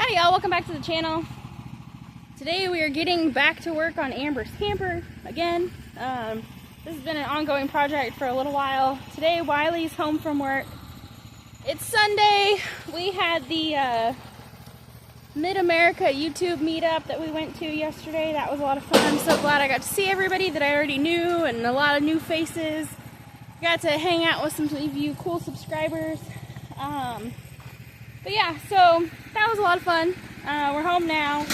Howdy y'all, welcome back to the channel. Today we are getting back to work on Amber's camper again. This has been an ongoing project for a little while. Today Wiley's home from work. It's Sunday. We had the Mid-America YouTube meetup that we went to yesterday. That was a lot of fun. I'm so glad I got to see everybody that I already knew and a lot of new faces. Got to hang out with some of you cool subscribers. But yeah, so that was a lot of fun. We're home now,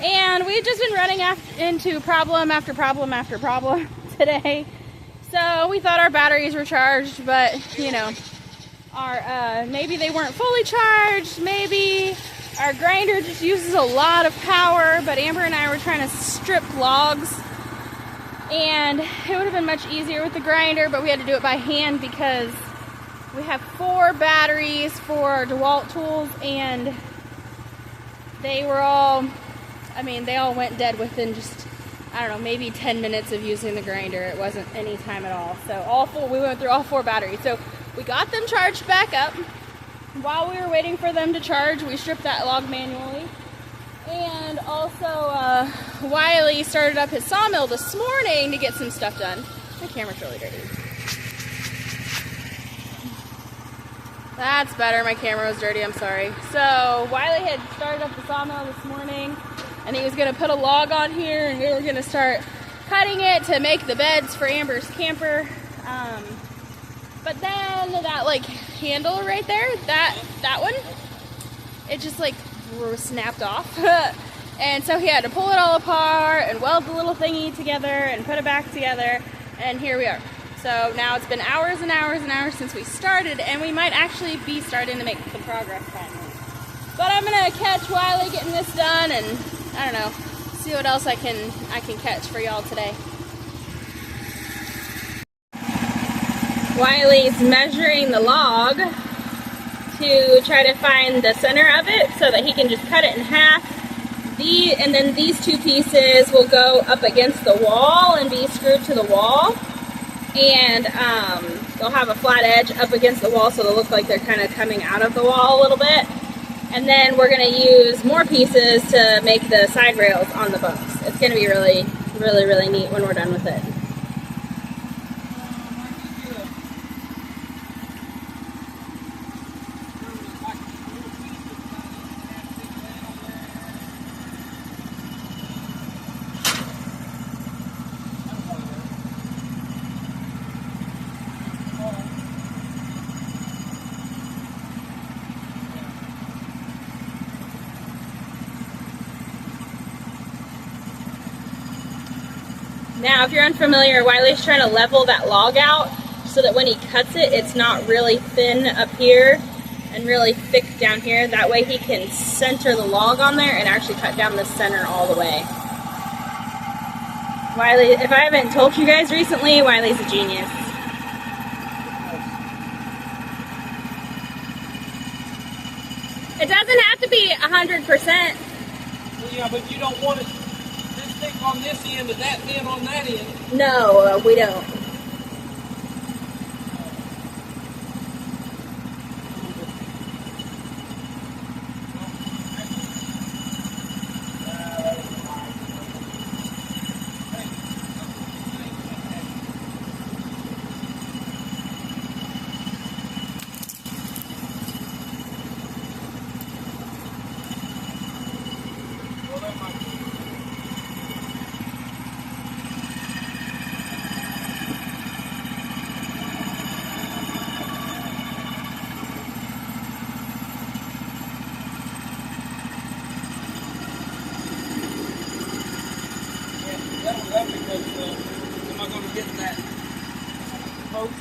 and we've just been running into problem after problem after problem today. So we thought our batteries were charged, but you know, maybe they weren't fully charged. Maybe our grinder just uses a lot of power. But Amber and I were trying to strip logs, and it would have been much easier with the grinder, but we had to do it by hand because we have 4 batteries for DeWalt tools, and they were all, they all went dead within just, I don't know, maybe 10 minutes of using the grinder. It wasn't any time at all. So we went through all 4 batteries. So we got them charged back up. While we were waiting for them to charge, we stripped that log manually. And also, Wiley started up his sawmill this morning to get some stuff done. My camera's really dirty. That's better. My camera was dirty. I'm sorry. So Wiley had started up the sawmill this morning, and he was going to put a log on here, and we were going to start cutting it to make the beds for Amber's camper. But then that handle right there, that one, it just snapped off. And so he had to pull it all apart and weld the little thingy together and put it back together, and here we are. So now it's been hours and hours and hours since we started, and we might actually be starting to make some progress finally. But I'm gonna catch Wiley getting this done, and I don't know, see what else I can catch for y'all today. Wiley's measuring the log to try to find the center of it so that he can just cut it in half. And then these 2 pieces will go up against the wall and be screwed to the wall. And they'll have a flat edge up against the wall, so they'll look like they're kind of coming out of the wall a little bit. And then we're going to use more pieces to make the side rails on the bunks. It's going to be really, really, really neat when we're done with it. Now, if you're unfamiliar, Wiley's trying to level that log out so that when he cuts it, it's not really thin up here and really thick down here. That way he can center the log on there and actually cut down the center all the way. Wiley, if I haven't told you guys recently, Wiley's a genius. It doesn't have to be 100%. Well, yeah, but you don't want it thick on this end and that thin on that end. No, we don't. Am I going to get that post?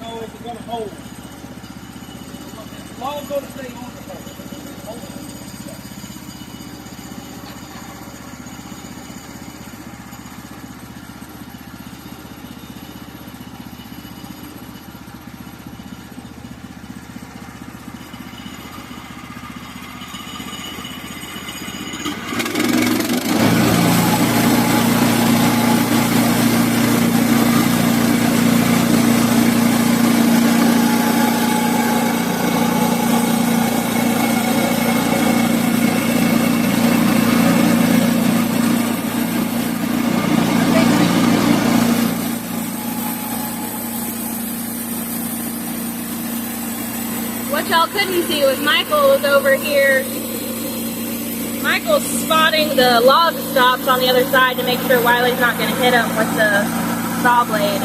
No, it's going to hold. It's all going to stay on the post. What y'all couldn't see was Michael was over here. Michael's spotting the log stops on the other side to make sure Wiley's not going to hit him with the saw blade.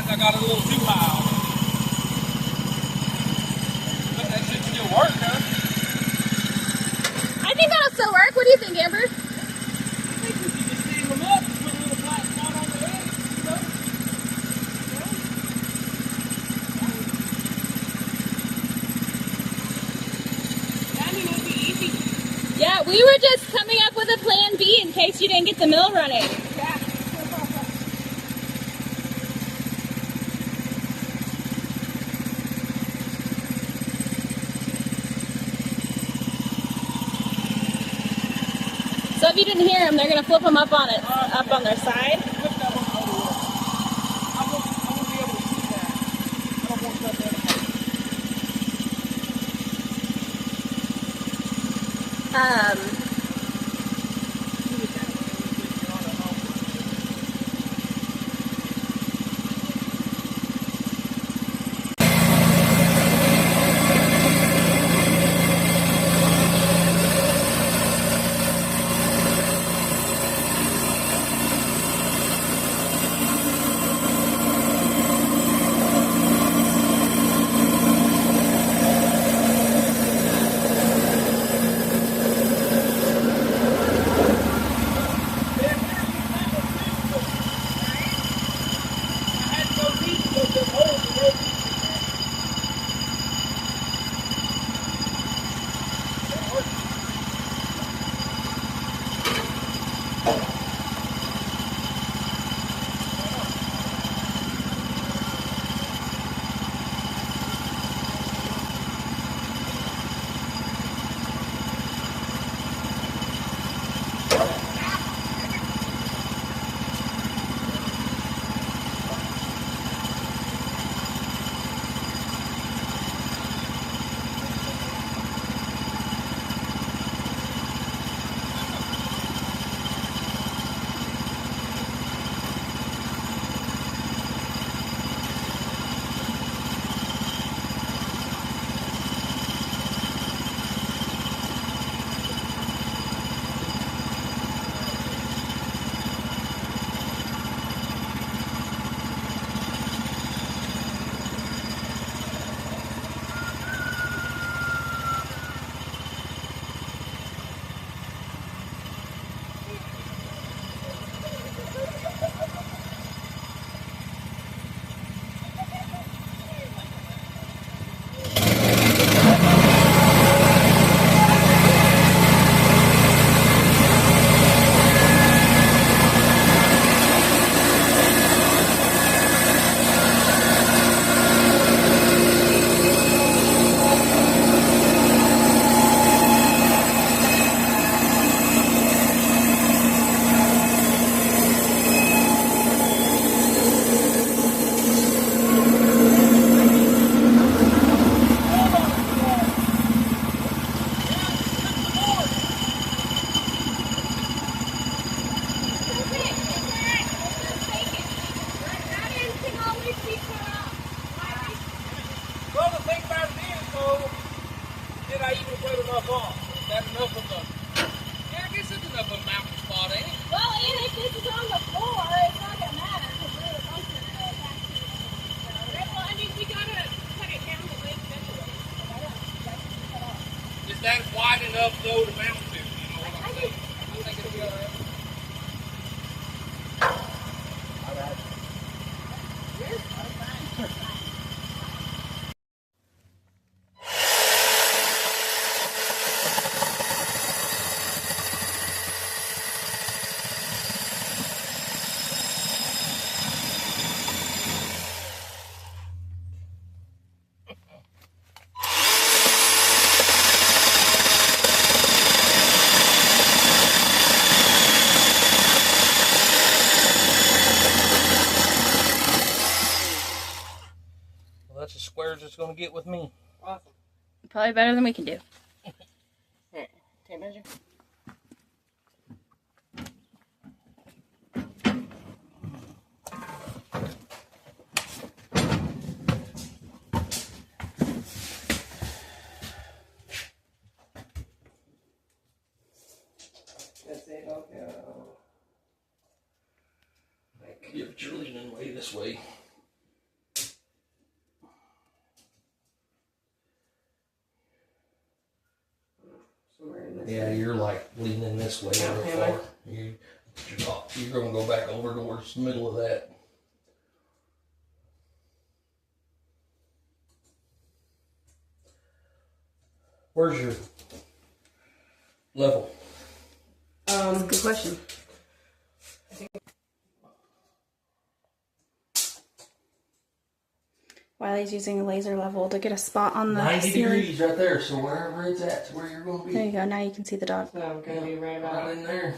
I got a little too high. But that should still work, huh? I think that'll still work. What do you think, Amber? I think we can just stand them up and put a little flat spot on the edge, you know? Yeah, I mean, it'd be easy. Yeah, we were just coming up with a plan B in case you didn't get the mill running. Yeah. So if you didn't hear them, they're going to flip them up on it, up on their side. I won't be able to see that. I don't want that gonna get with me. Awesome. Probably better than we can do. Here, tape measure. That's it, okay. Yeah, but you're leaning way this way. Yeah, you're like leaning this way a little far. You're going to go back over towards the middle of that. Where's your level? Good question. Wiley's using a laser level to get a spot on the 90 ceiling. degrees right there, so wherever it's at, where you're going to be. There you go. Now you can see the dog. So I'm gonna be right about. Right in there.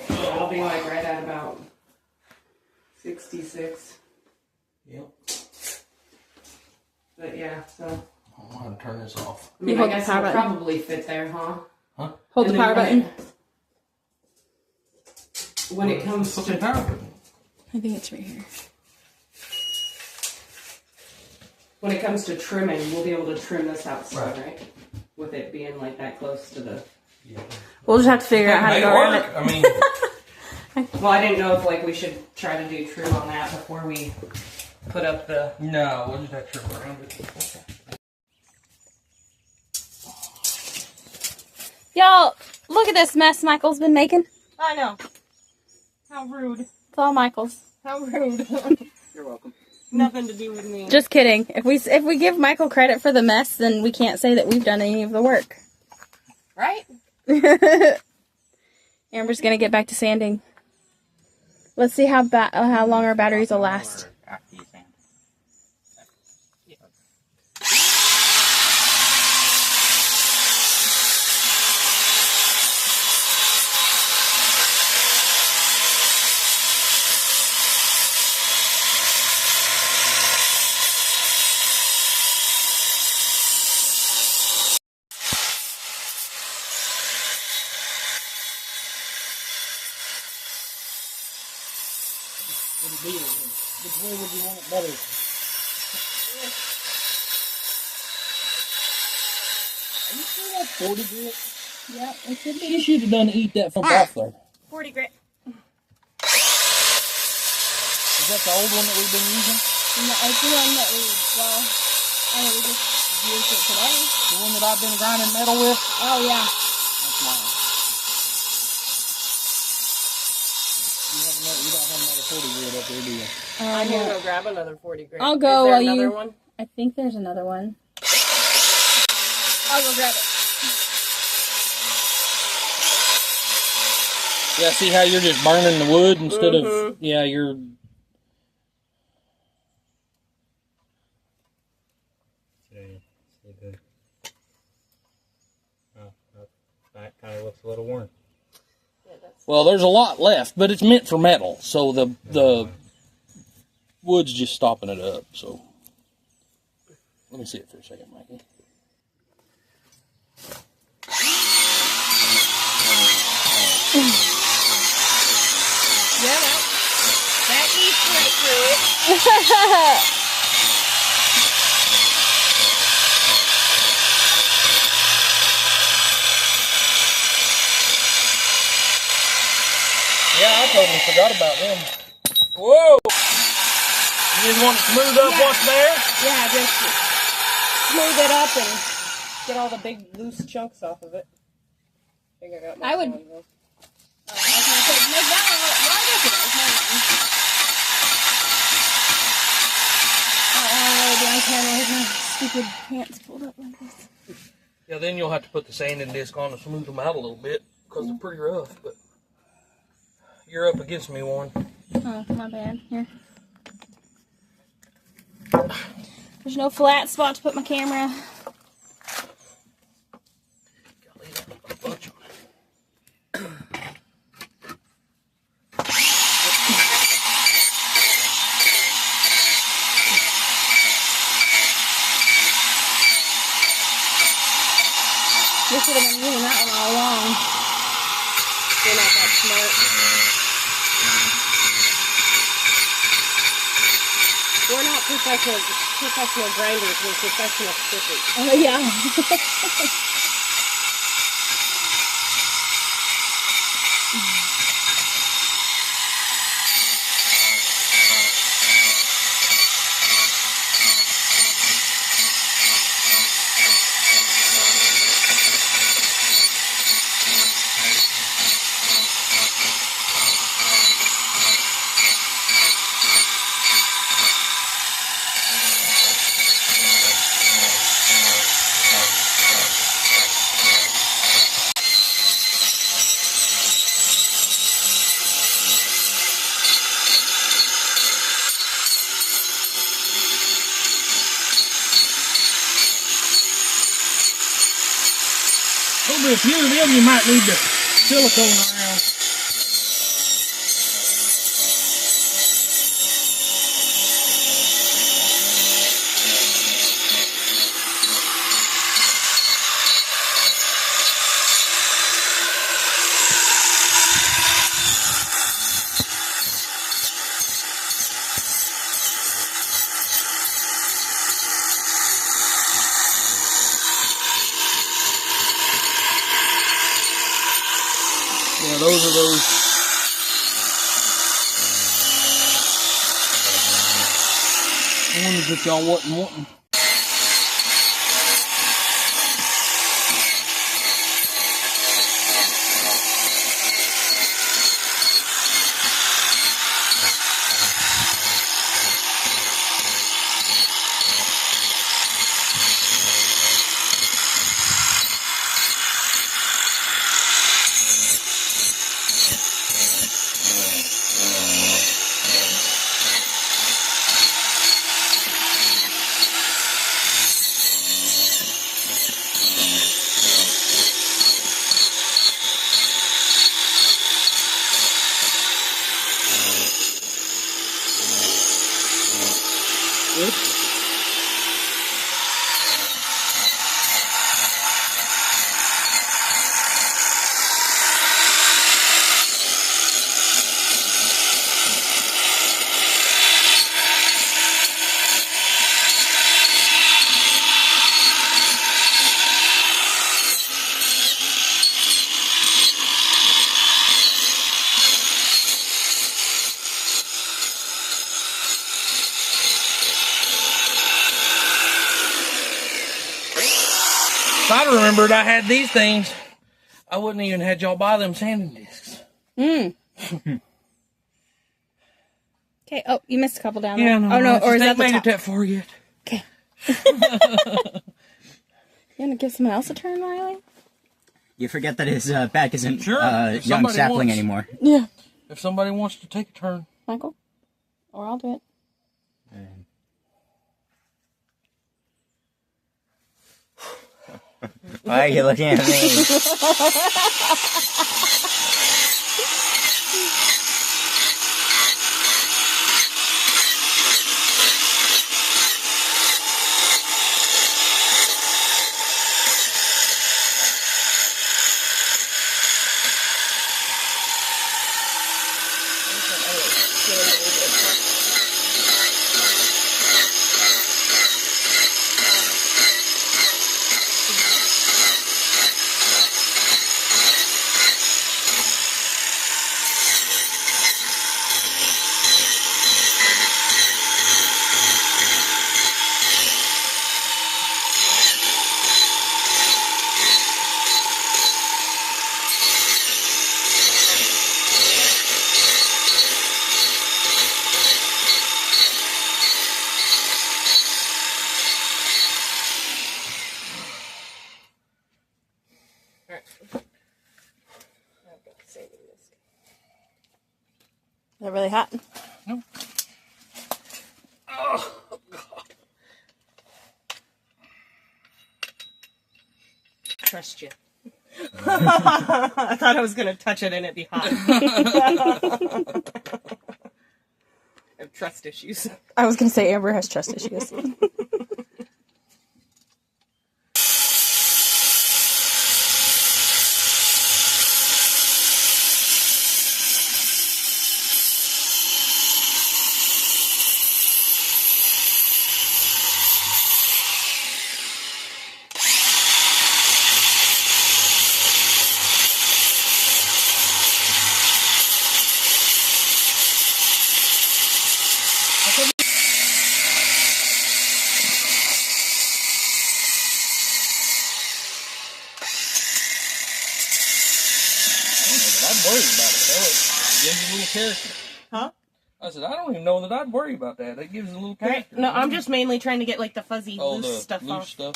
I'll be like right at about 66. Yep. But yeah, so. I'm going to turn this off. I mean, hold I the guess power it'll button. probably fit there, huh? Huh? Hold And the then power button. When it comes What's the to. power button? I think it's right here. When it comes to trimming, we'll be able to trim this out still, Right. right? With it being like that close to the. Yeah. We'll just have to figure out how to May go around work. it. I mean, Well, I didn't know if like we should try to do trim on that before we put up the. no, we'll just have to trim around it. Y'all, look at this mess Michael's been making. I know. How rude. It's all Michael's. How rude. You're welcome. Nothing to do with me. Just kidding. If we give Michael credit for the mess, then we can't say that we've done any of the work. Right? Amber's gonna get back to sanding. Let's see how long our batteries will last. After you sand. Which way would you want it better? Are you sure that's 40 grit? Yep, it should be. You should have done eat that from off there. 40 grit. Is that the old one that we've been using? No, it's the one that we just used it today. The one that I've been grinding metal with? Oh yeah. That's mine. You don't have another 40 grit up there, do you? I'm gonna go grab another 40 grit. I'll go Is there while another you. one? I think there's another one. I'll go grab it. Yeah, see how you're just burning the wood instead of, yeah, you're... That kind of looks a little worn. Well, there's a lot left, but it's meant for metal, so the wood's just stopping it up, so... Let me see it for a second, Mikey. Yeah, that eats right through it. Yeah, I totally forgot about them. Whoa! You just want it smooth up once there? Yeah, just smooth it up and get all the big loose chunks off of it. I think I got my I would- phone, though. I was gonna say, make that one wider today. I'll be on camera with my stupid pants pulled up like this. Yeah, then you'll have to put the sanding disc on to smooth them out a little bit, because they're pretty rough, but... You're up against me, Warren. Oh, my bad. Here. There's no flat spot to put my camera. Golly, that was a bunch of it. We should have been using that one all along. They're not that smart. We're not professional grinders, we're professional strippers. Oh, yeah. Probably a few of them you might need to silicone around. Yeah, those are those ones that y'all wasn't wanting. Oops. If I'd remembered I had these things, I wouldn't even had y'all buy them sanding discs. Okay. Oh, you missed a couple down there. Yeah, no. Oh no, or is that the made top? it that far yet? Okay. You want to give someone else a turn, Wiley? You forget that his back isn't Sure, if young somebody sapling wants. anymore. Yeah. If somebody wants to take a turn. Michael? Or I'll do it. Why are you looking at me? Is that really hot? Nope. Trust you. I thought I was going to touch it and it'd be hot. I have trust issues. I was going to say Amber has trust issues. worry about it, though. It gives you a little character. Huh? I said, I don't even know that I'd worry about that. That gives it a little character. No, I'm just mainly trying to get like the fuzzy the loose stuff loose off. stuff.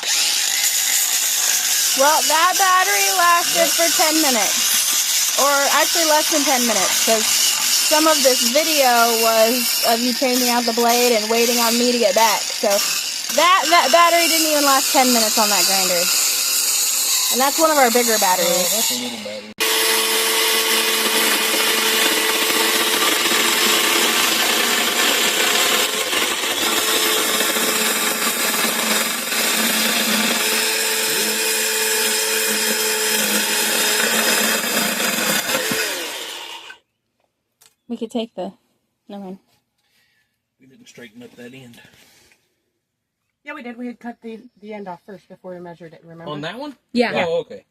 Well, that battery lasted for 10 minutes. Or actually less than 10 minutes, because some of this video was of you changing out the blade and waiting on me to get back. So that battery didn't even last 10 minutes on that grinder. And that's one of our bigger batteries. Oh, that's a little battery. We could take the... Never mind. We didn't straighten up that end. Yeah, we did. We had cut the end off first before we measured it, remember? On that one? Yeah. Oh, okay.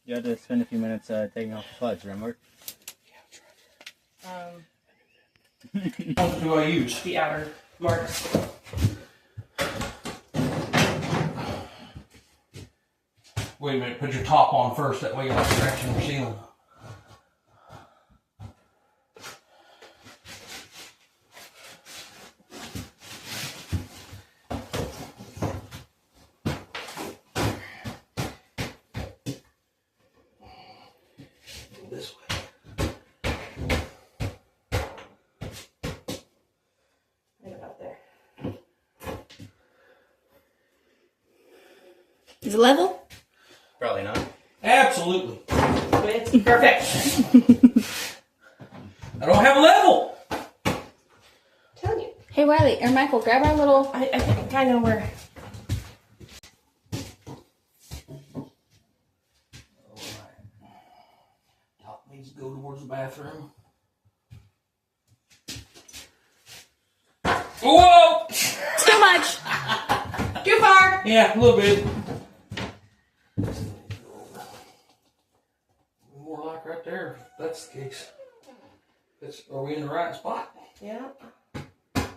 You had to spend a few minutes taking off the fudge, remember? What do I use? The outer marks. Wait a minute, put your top on first, that way you're not scratching your ceiling. This way. Right about there. Is it level? Probably not. Absolutely. It's perfect. I don't have a level. Tell you. Hey, Wiley, or Michael, grab our little... I think I know where. Top needs to go towards the bathroom. Whoa! Too much! Too far! Yeah, a little bit. More like right there, if that's the case. Are we in the right spot? Yeah. Right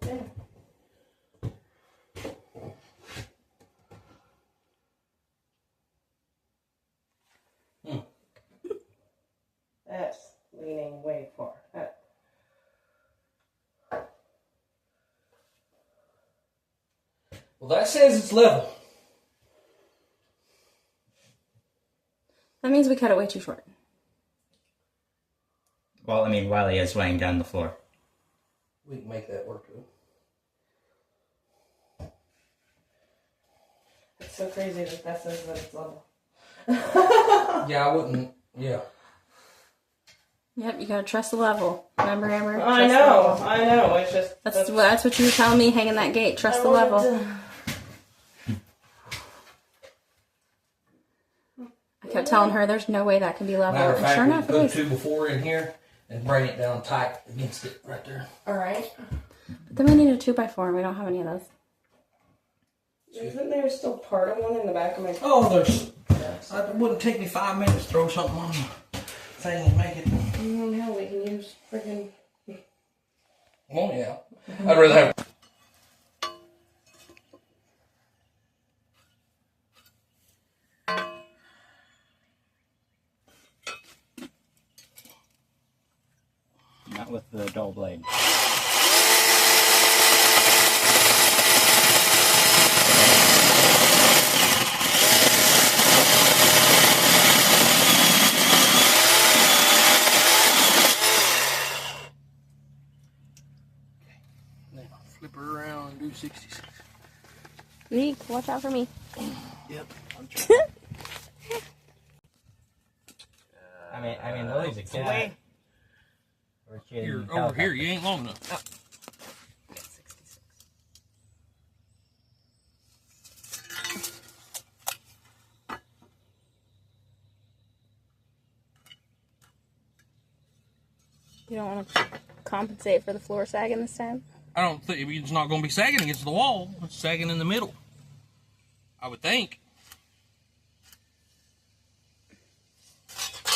there. That's leaning way far. Well, that says it's level. That means we cut it way too short. Well, I mean, Wiley is laying down the floor. We can make that work, though. It's so crazy that says that it's level. Yeah, I wouldn't. Yeah. Yep, you gotta trust the level. Remember, Amber? I Trust the know. level. I know. It's just That's what you were telling me hanging that gate. Trust the level. I kept telling her there's no way that can be level. Matter of And fact, sure we enough, put it a is. 2x4 in here and bring it down tight against it right there. All right. But then we need a 2x4 and we don't have any of those. Isn't there still part of one in the back of my? Oh, there's. It wouldn't take me 5 minutes to throw something on the thing and make it. Hell, we can use friggin'. Oh, yeah. I'd rather have. Not with the dull blade. Now, flip her around and do 66. Zeke, watch out for me. Yep. I'm trying. I mean, Lily's a cat. You're over here. You ain't long enough. You don't want to compensate for the floor sagging this time? I don't think it's not going to be sagging against the wall. It's sagging in the middle. I would think.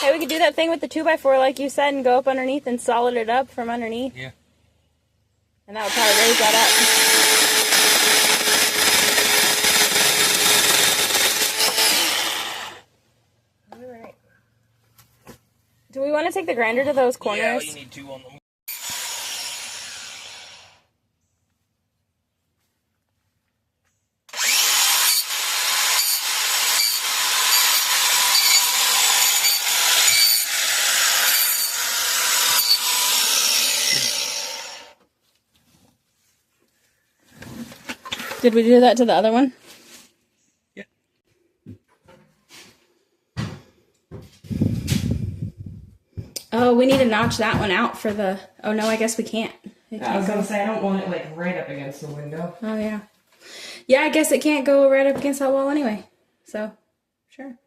Hey, we could do that thing with the 2x4 like you said and go up underneath and solid it up from underneath. Yeah. And that would probably raise that up. take the grinder to those corners? Yeah, you need two on them. Did we do that to the other one? Yeah. Oh, we need to notch that one out for the... Oh, no, I guess we can't. I was gonna say, I don't want it like right up against the window. Oh, yeah. Yeah, I guess it can't go right up against that wall anyway. So, sure.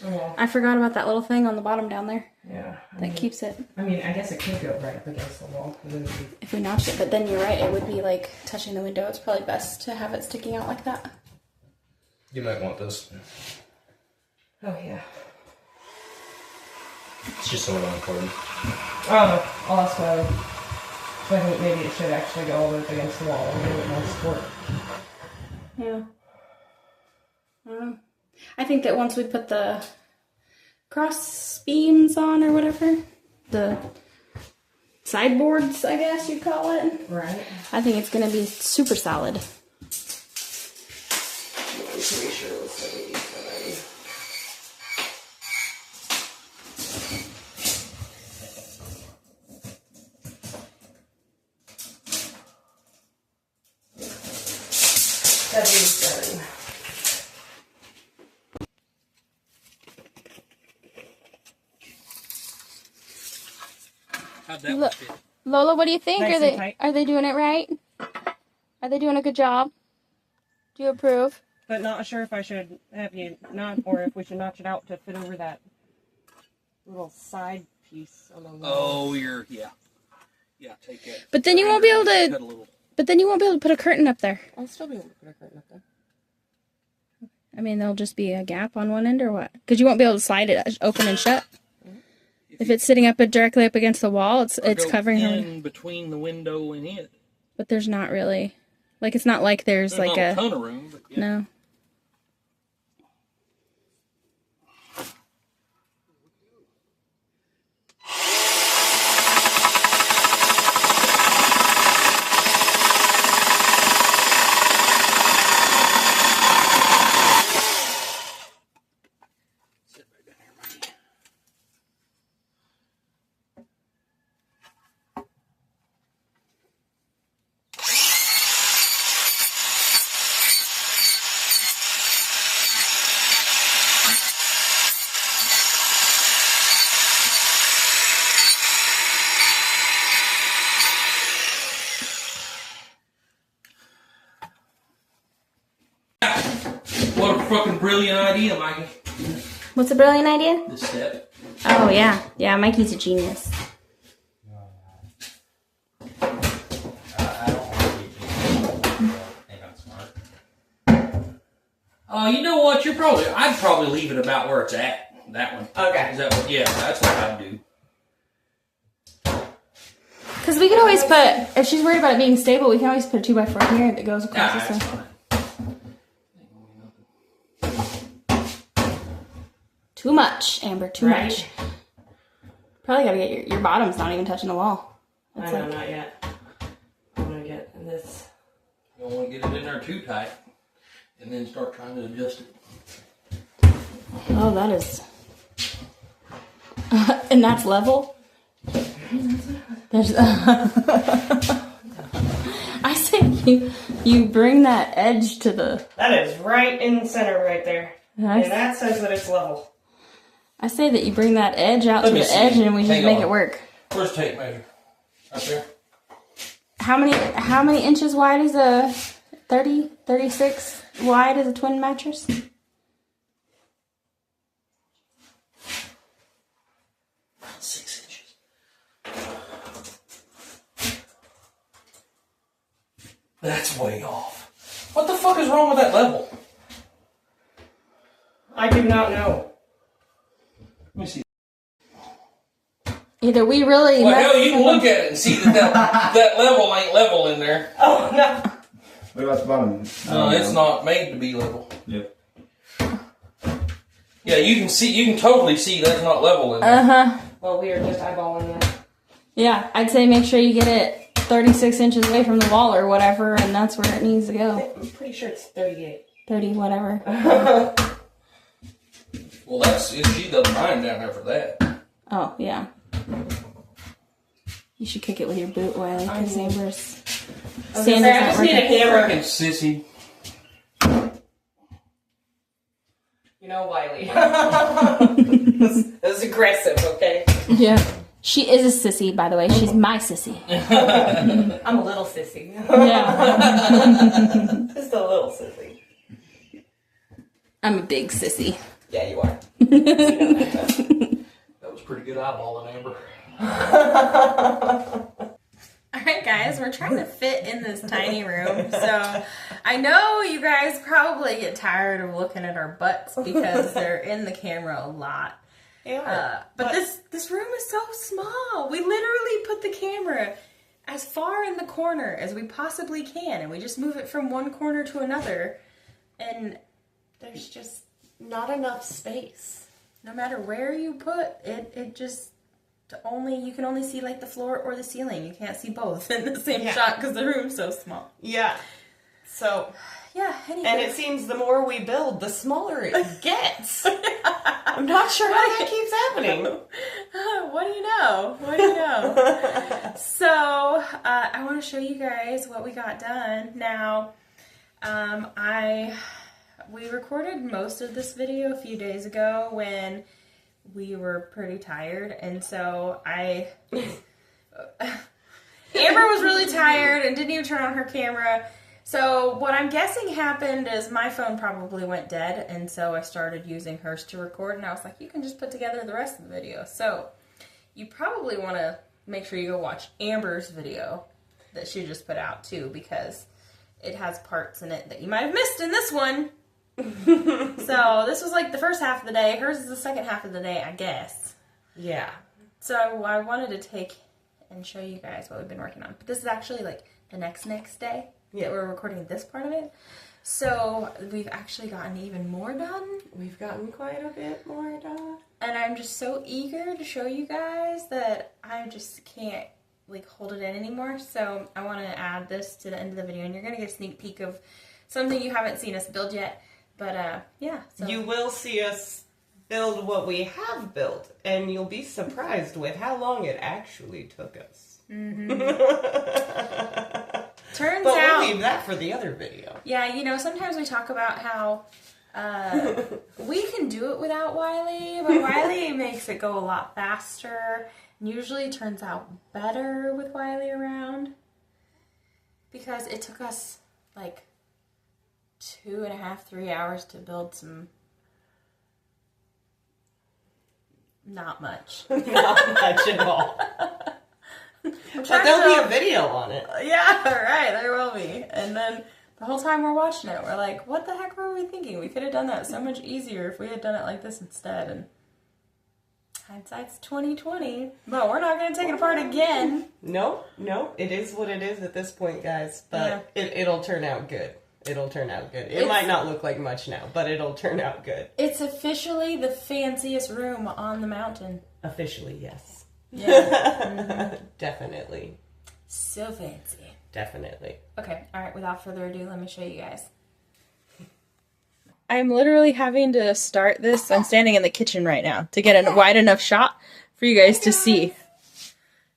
Oh, well. I forgot about that little thing on the bottom down there. Yeah. That keeps it. I mean, I guess it could go right up against the wall. If we notched it, but then you're right, it would be like touching the window. It's probably best to have it sticking out like that. You might want this. Oh, yeah. It's just so important. Oh, I'll ask Wiley. So I think maybe it should actually go all the way up against the wall and give it more support. Yeah. I don't know. I think that once we put the cross beams on or whatever, the sideboards, I guess you'd call it. Right. I think it's going to be super solid. Pretty sure it was 70. How'd that one fit? Lola, what do you think? Nice and tight. Are they doing it right? Are they doing a good job? Do you approve? But not sure if I should have you not, or if we should notch it out to fit over that little side piece on the wall. Oh, yeah. Yeah, take that. But then you won't be able Cut a to. little. But then you won't be able to put a curtain up there. I'll still be able to put a curtain up there. I mean, there'll just be a gap on one end, or what? Because you won't be able to slide it open and shut. If it's sitting up directly up against the wall, it's covering her. In between the window and it. But there's not really, like, it's not like there's like not a ton of room. But yeah. No. What a fucking brilliant idea, Mikey. What's a brilliant idea? This step. Oh, yeah. Yeah, Mikey's a genius. I don't want to be I think I'm smart. You know what? I'd probably leave it about where it's at. That one. Okay. Is that what? Yeah, that's what I'd do. Because we could always put, if she's worried about it being stable, we can always put a 2x4 here that goes across the That's side. fine. Too much, Amber. Too Right. much. Probably gotta get your bottom's not even touching the wall. That's I know, like, not yet. I'm gonna get this. You don't want to get it in there too tight, and then start trying to adjust it. oh, that is. And that's level? There's. I say you bring that edge to the. That is right in the center right there. Nice. And that says that it's level. I say that you bring that edge out Let to me the see. edge and we just Hang make on. it work. Where's the tape measure? Up there. How many inches wide is a 36 wide is a twin mattress? About 6 inches. That's way off. What the fuck is wrong with that level? I do not know. Let me see. Either we really. Well, hell, you can look at it and see that level ain't level in there. Oh, no. What about the bottom? No, it's not made to be level. Yep. Yeah, you can totally see that's not level in there. Uh huh. Well, we are just eyeballing that. Yeah, I'd say make sure you get it 36 inches away from the wall or whatever, and that's where it needs to go. I'm pretty sure it's 38. 30, whatever. Well, that's if she doesn't mind down there for that. Oh, yeah. You should kick it with your boot, Wiley, because Amber's sandals I aren't just need a working. hammer. Sissy. You know, Wiley. That was aggressive, okay? Yeah. She is a sissy, by the way. She's my sissy. I'm a little sissy. Yeah. Just a little sissy. I'm a big sissy. Yeah, you are. That was pretty good eyeballing, Amber. Alright guys, we're trying to fit in this tiny room, so I know you guys probably get tired of looking at our butts because they're in the camera a lot. But this room is so small. We literally put the camera as far in the corner as we possibly can, and we just move it from one corner to another, and there's just not enough space. No matter where you put it, you can only see like the floor or the ceiling. You can't see both in the same shot because the room's so small. Yeah. So, yeah, anyway. and it seems the more we build, the smaller it gets. I'm not sure how that keeps happening. What do you know? What do you know? So, I want to show you guys what we got done. Now, we recorded most of this video a few days ago when we were pretty tired, and so Amber was really tired and didn't even turn on her camera. So what I'm guessing happened is my phone probably went dead, and so I started using hers to record, and I was like, you can just put together the rest of the video. So you probably want to make sure you go watch Amber's video that she just put out too, because it has parts in it that you might have missed in this one. So this was like the first half of the day. Hers is the second half of the day, I guess. Yeah. So I wanted to take and show you guys what we've been working on. But this is actually like the next day that we're recording this part of it. So we've actually gotten even more done. We've gotten quite a bit more done. And I'm just so eager to show you guys that I just can't like hold it in anymore. So I want to add this to the end of the video, and you're going to get a sneak peek of something you haven't seen us build yet. But, yeah. So. You will see us build what we have built, and you'll be surprised with how long it actually took us. Mm-hmm. Turns out... we'll leave that for the other video. Yeah, you know, sometimes we talk about how we can do it without Wiley, but Wiley makes it go a lot faster. And usually turns out better with Wiley around. Because it took us, like... 2.5, 3 hours to build some. Not much. Not much at all. But there'll be a video on it. Yeah, right, there will be. And then the whole time we're watching it, we're like, what the heck were we thinking? We could have done that so much easier if we had done it like this instead. And hindsight's 20/20. But we're not going to take it apart again. No, it is what it is at this point, guys. But it'll turn out good. It'll turn out good. It might not look like much now, but it'll turn out good. It's officially the fanciest room on the mountain. Officially, yes. Yeah. Mm-hmm. Definitely. So fancy. Definitely. Okay, alright, without further ado, let me show you guys. I'm literally having to start this. I'm standing in the kitchen right now to get a wide enough shot for you guys to see.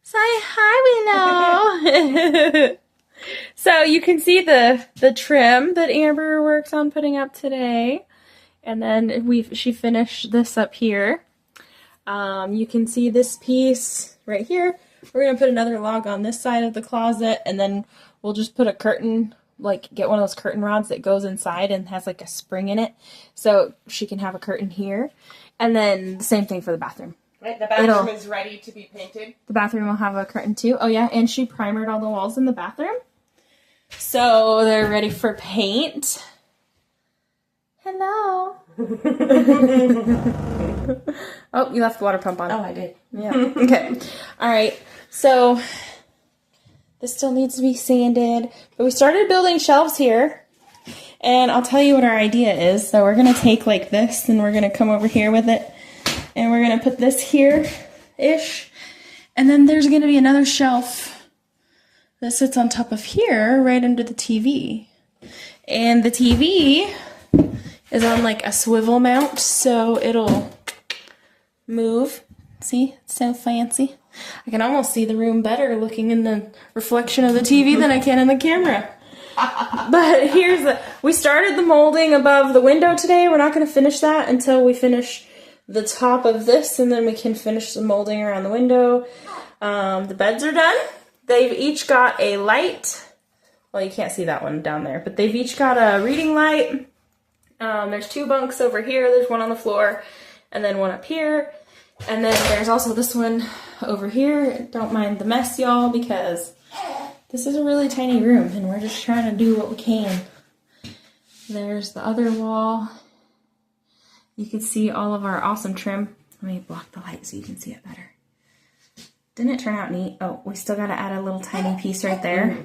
Say hi, Willow! So you can see the trim that Amber works on putting up today, and then she finished this up here. You can see this piece right here. We're gonna put another log on this side of the closet, and then we'll just put a curtain, like get one of those curtain rods that goes inside and has like a spring in it, so she can have a curtain here. And then the same thing for the bathroom. Right, the bathroom is ready to be painted. The bathroom will have a curtain too. Oh yeah, and she primered all the walls in the bathroom. So they're ready for paint. Hello. Oh, you left the water pump on. Oh, I did. Yeah. Okay. All right. So this still needs to be sanded, but we started building shelves here, and I'll tell you what our idea is. So we're gonna take like this, and we're gonna come over here with it, and we're gonna put this here, ish. And then there's going to be another shelf that sits on top of here, right under the TV. And the TV is on like a swivel mount, so it'll move. See, it's so fancy. I can almost see the room better looking in the reflection of the TV than I can in the camera. But we started the molding above the window today. We're not going to finish that until we finish the top of this, and then we can finish the molding around the window. The beds are done. They've each got a light. Well, you can't see that one down there, but they've each got a reading light. There's 2 bunks over here. There's one on the floor and then one up here. And then there's also this one over here. Don't mind the mess, y'all, because this is a really tiny room and we're just trying to do what we can. There's the other wall. You can see all of our awesome trim. Let me block the light so you can see it better. Didn't it turn out neat? Oh, we still got to add a little tiny piece right there.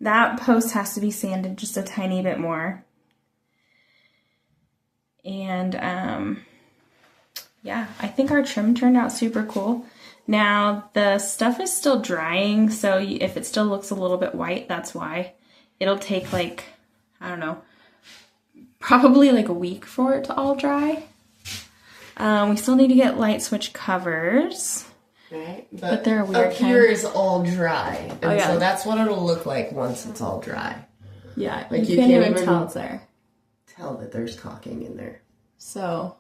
That post has to be sanded just a tiny bit more. And yeah, I think our trim turned out super cool. Now, the stuff is still drying, so if it still looks a little bit white, that's why. It'll take like, I don't know, probably like a week for it to all dry. We still need to get light switch covers. Right, but they're a weird up here is all dry, and so that's what it'll look like once it's all dry. Yeah, like you can't even tell it's there. Tell that there's caulking in there. So,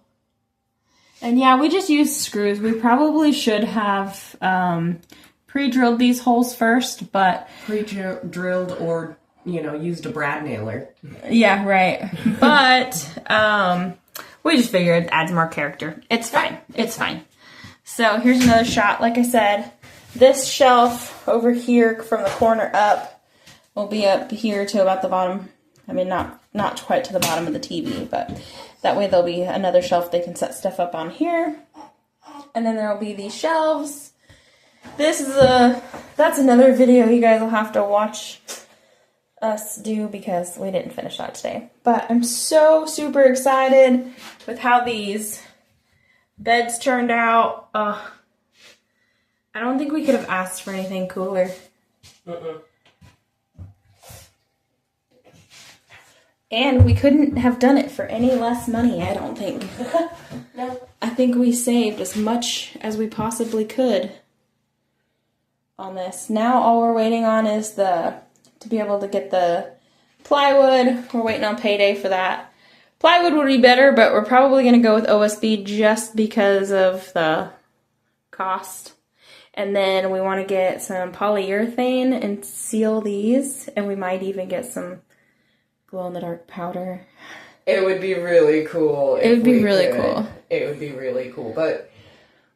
and yeah, we just use screws. We probably should have pre-drilled these holes first, but pre-drilled or used a brad nailer. Yeah, right. But we just figured it adds more character. It's fine. It's fine. So here's another shot. Like I said, this shelf over here from the corner up will be up here to about the bottom. I mean, not quite to the bottom of the TV, but that way there'll be another shelf they can set stuff up on here. And then there'll be these shelves. That's another video you guys will have to watch us do because we didn't finish that today. But I'm so super excited with how these beds turned out. I don't think we could have asked for anything cooler. And we couldn't have done it for any less money, I don't think. No. I think we saved as much as we possibly could on this. Now all we're waiting on is to be able to get the plywood. We're waiting on payday for that. Plywood would be better, but we're probably going to go with OSB just because of the cost. And then we want to get some polyurethane and seal these. And we might even get some glow-in-the-dark powder. It would be really cool. It would be really cool. It would be really cool. But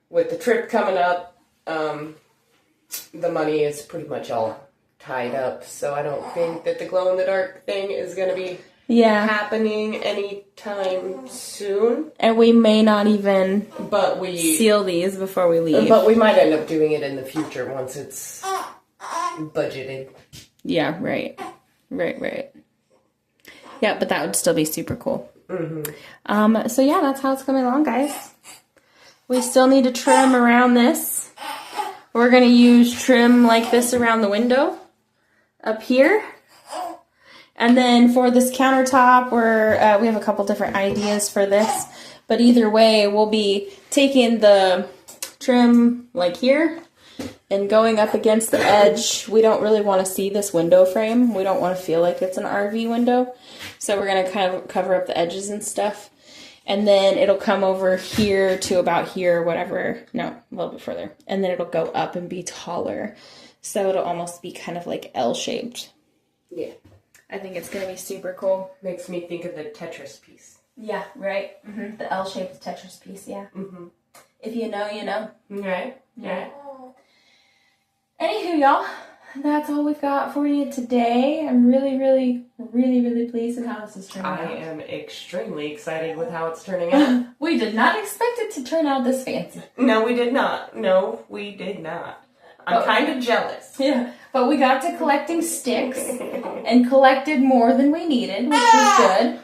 with the trip coming up, the money is pretty much all tied up. So I don't think that the glow-in-the-dark thing is going to be happening anytime soon. And we may not even we seal these before we leave. But we might end up doing it in the future once it's budgeted. Yeah, right. Right. Yeah, but that would still be super cool. Mm-hmm. So yeah, that's how it's coming along, guys. We still need to trim around this. We're going to use trim like this around the window up here. And then for this countertop, we have a couple different ideas for this. But either way, we'll be taking the trim like here and going up against the edge. We don't really want to see this window frame. We don't want to feel like it's an RV window. So we're going to kind of cover up the edges and stuff. And then it'll come over here to about here, whatever. No, a little bit further. And then it'll go up and be taller. So it'll almost be kind of like L-shaped. Yeah. I think it's going to be super cool. Makes me think of the Tetris piece. Yeah, right. Mm-hmm. The L-shaped Tetris piece, yeah. Mm-hmm. If you know, you know. Right. Anywho, y'all, that's all we've got for you today. I'm really, really, really, really pleased with how this is turning out. I am extremely excited with how it's turning out. We did not expect it to turn out this fancy. No, we did not. I'm kind of jealous. Yeah, but we got to collecting sticks and collected more than we needed, which was good.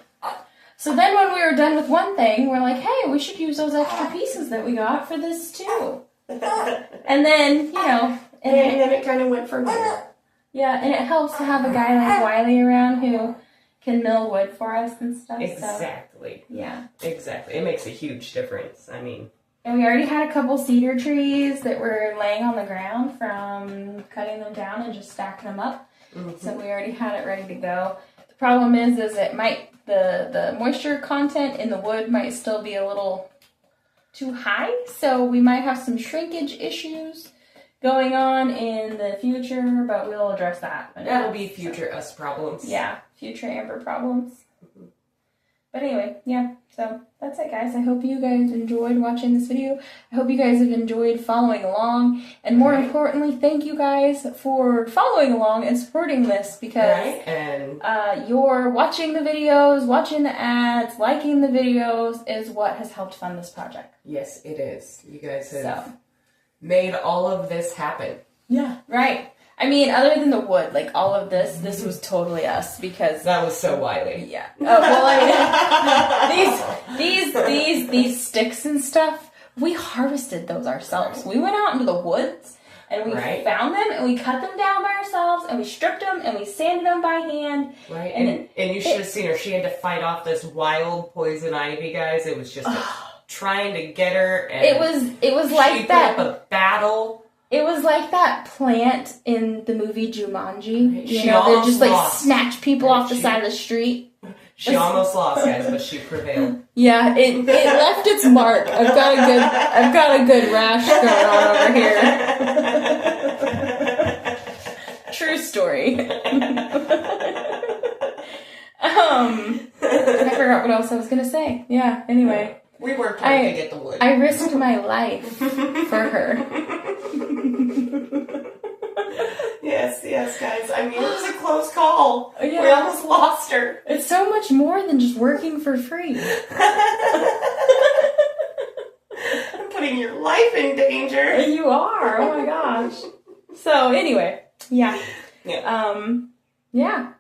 So then when we were done with one thing, we're like, hey, we should use those extra pieces that we got for this too. And then, and then it kind of went from there. yeah, and it helps to have a guy like Wiley around who can mill wood for us and stuff. Exactly. So, yeah. Exactly. It makes a huge difference. I mean. And we already had a couple cedar trees that were laying on the ground from cutting them down and just stacking them up. Mm-hmm. So we already had it ready to go. The problem is it might, the moisture content in the wood might still be a little too high. So we might have some shrinkage issues going on in the future, but we'll address that. That'll be future us problems. Yeah, future Amber problems. Mm-hmm. But anyway, yeah, so that's it, guys. I hope you guys enjoyed watching this video. I hope you guys have enjoyed following along. And more importantly, thank you guys for following along and supporting this, because you're watching the videos, watching the ads, liking the videos is what has helped fund this project. Yes, it is. You guys have made all of this happen. Yeah, right. I mean, other than the wood, like all of this was totally us, because that was so Wiley. Yeah. Well, I mean, these sticks and stuff, we harvested those ourselves. We went out into the woods and we found them and we cut them down by ourselves and we stripped them and we sanded them by hand. Right. And you should have seen her. She had to fight off this wild poison ivy, guys. It was just trying to get her. And it was like she that. Put up a battle. It was like that plant in the movie Jumanji. You know, they just like snatch people off the side of the street. She almost lost, guys, but she prevailed. Yeah, it left its mark. I've got a good rash going on over here. True story. I forgot what else I was gonna say. Yeah. Anyway, we worked hard to get the wood. I risked my life for her. Yes, guys. I mean, it was a close call. Yeah. We almost lost her. It's so much more than just working for free. I'm putting your life in danger. You are. Oh my gosh. So anyway, yeah. Yeah.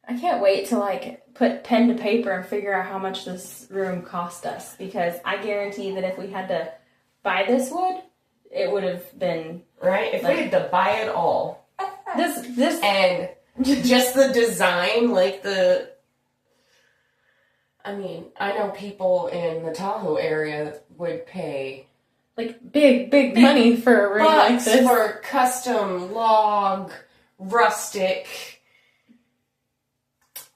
I can't wait to like put pen to paper and figure out how much this room cost us, because I guarantee that if we had to buy this wood, it would have been if we had to buy it all. This and just the design, like I mean, I know people in the Tahoe area would pay like big money for a room like this. For custom log, rustic,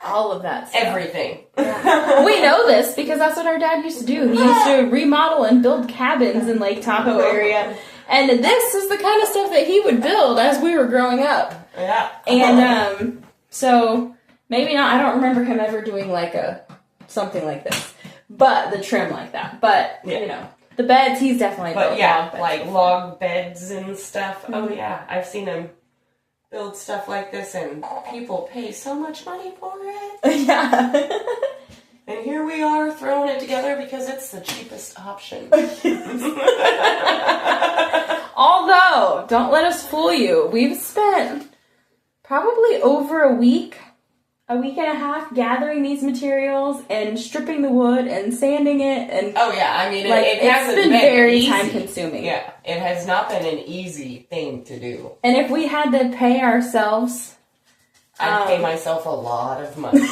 all of that stuff. Everything. Yeah. We know this because that's what our dad used to do. He used to remodel and build cabins in Lake Tahoe area. And this is the kind of stuff that he would build as we were growing up. Yeah. And so maybe not, I don't remember him ever doing like something like this. But the trim like that. But, you know, the beds, he's definitely built log beds. Like log beds and stuff. Mm-hmm. Oh yeah, I've seen him build stuff like this, and people pay so much money for it. Yeah. And here we are throwing it together because it's the cheapest option. Although, don't let us fool you. We've spent probably over a week and a half gathering these materials and stripping the wood and sanding it. And I mean, like, it hasn't been very easy. time consuming. Yeah, it has not been an easy thing to do. And if we had to pay ourselves, I'd pay myself a lot of money.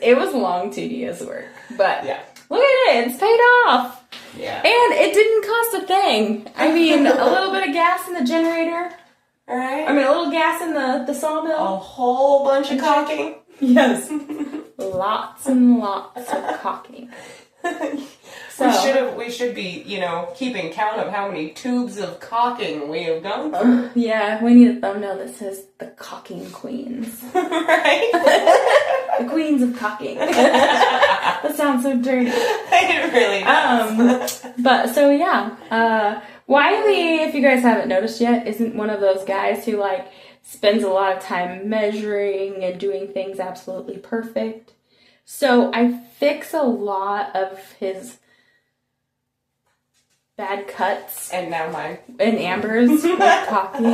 It was long, tedious work, but look at it, it's paid off. Yeah, and it didn't cost a thing. I mean, a little bit of gas in the generator. All right. I mean, a little gas in the sawmill. A whole bunch of caulking. Yes, lots and lots of caulking. So, we should be, keeping count of how many tubes of caulking we have gone through. Yeah, we need a thumbnail that says the caulking queens. Right? The queens of caulking. That sounds so dirty. It really does. But so yeah, Wiley, if you guys haven't noticed yet, isn't one of those guys who like spends a lot of time measuring and doing things absolutely perfect. So I fix a lot of his bad cuts. And now mine. And Amber's with caulking.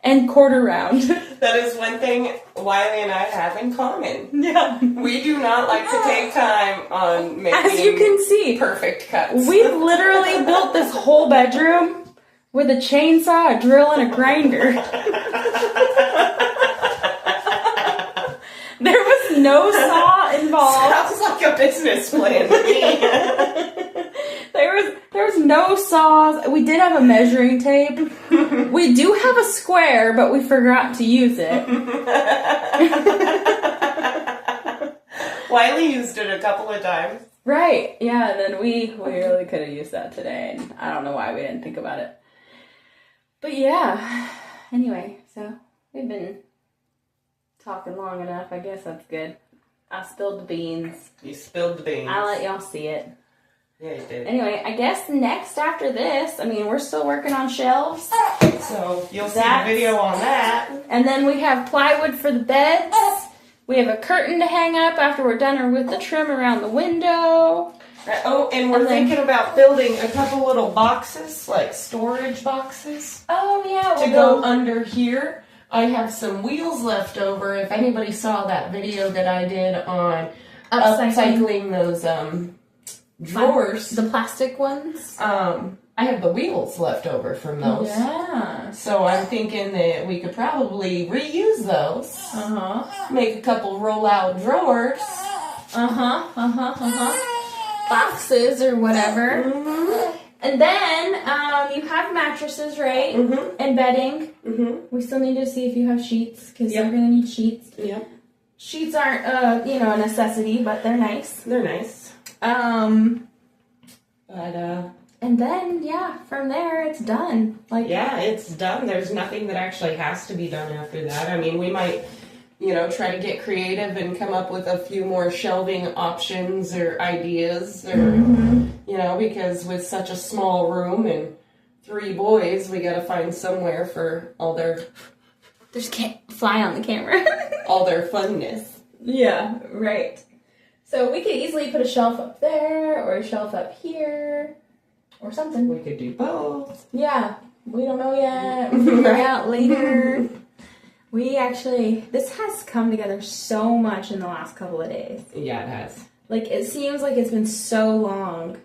And quarter round. That is one thing Wiley and I have in common. Yeah. We do not like to take time on making As you can see, perfect cuts. we literally built this whole bedroom with a chainsaw, a drill, and a grinder. There was no saw involved. Sounds like a business plan to me. There was no saws. We did have a measuring tape. We do have a square, but we forgot to use it. Wiley used it a couple of times. Right. Yeah, and then we really could have used that today. And I don't know why we didn't think about it. But yeah. Anyway, so we've been talking long enough. I guess that's good. I spilled the beans. You spilled the beans. I'll let y'all see it. Yeah, you did. Anyway, I guess next after this, I mean, we're still working on shelves. So you'll see a video on that. And then we have plywood for the beds. We have a curtain to hang up after we're done with the trim around the window. Oh, and we're thinking about building a couple little boxes, like storage boxes, Oh, yeah. to go under here. I have some wheels left over. If anybody saw that video that I did on upcycling those drawers, The plastic ones. I have the wheels left over from those. Yeah. So I'm thinking that we could probably reuse those. Uh-huh. Make a couple roll-out drawers. Boxes or whatever. Mm-hmm. And then you have mattresses, right? Mm-hmm. And bedding. Mm-hmm. We still need to see if you have sheets because Yep. you're gonna need sheets. Yep. Sheets aren't a necessity, but they're nice. They're nice. And then from there it's done. Like Yeah, it's done. There's nothing that actually has to be done after that. I mean, we might, try to get creative and come up with a few more shelving options or ideas or, because with such a small room and 3 boys, we got to find somewhere for all their There's can't fly on the camera. all their funness. Yeah, right. So we could easily put a shelf up there or a shelf up here or something. We could do both. Yeah, we don't know yet. We'll figure it out later. This has come together so much in the last couple of days. Yeah, it has. Like, it seems like it's been so long.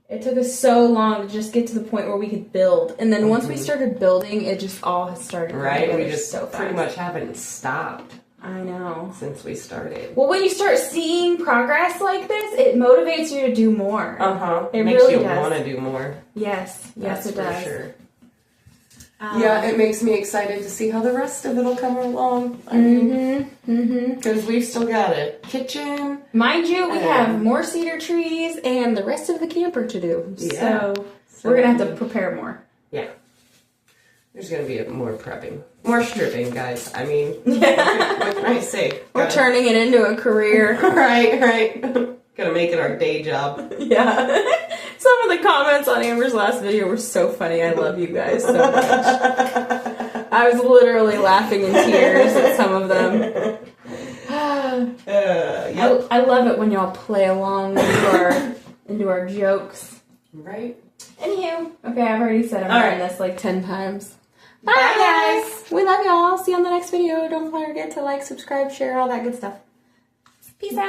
It took us so long to just get to the point where we could build. And then once we started building, it just all has started coming Right? together We just so fast. pretty much haven't stopped I know. since we started. Well, when you start seeing progress like this, it motivates you to do more. It Makes really you does. want to do more. Yes, That's it for does. sure. Yeah, it makes me excited to see how the rest of it'll come along. I mean, because we've still got a kitchen. Mind you, we have more cedar trees and the rest of the camper to do. Yeah. So we're going to have to prepare more. Yeah. There's going to be more prepping. More stripping, guys. I mean, what can I say? We're turning it into a career. Right. Gonna make it our day job. Yeah. Some of the comments on Amber's last video were so funny. I love you guys so much. I was literally laughing in tears at some of them. Yep. I love it when y'all play along into our jokes. Right. Anywho, okay, I've already said I'm doing this like 10 times. Bye, Bye, guys. We love y'all. See you on the next video. Don't forget to like, subscribe, share, all that good stuff. Peace out.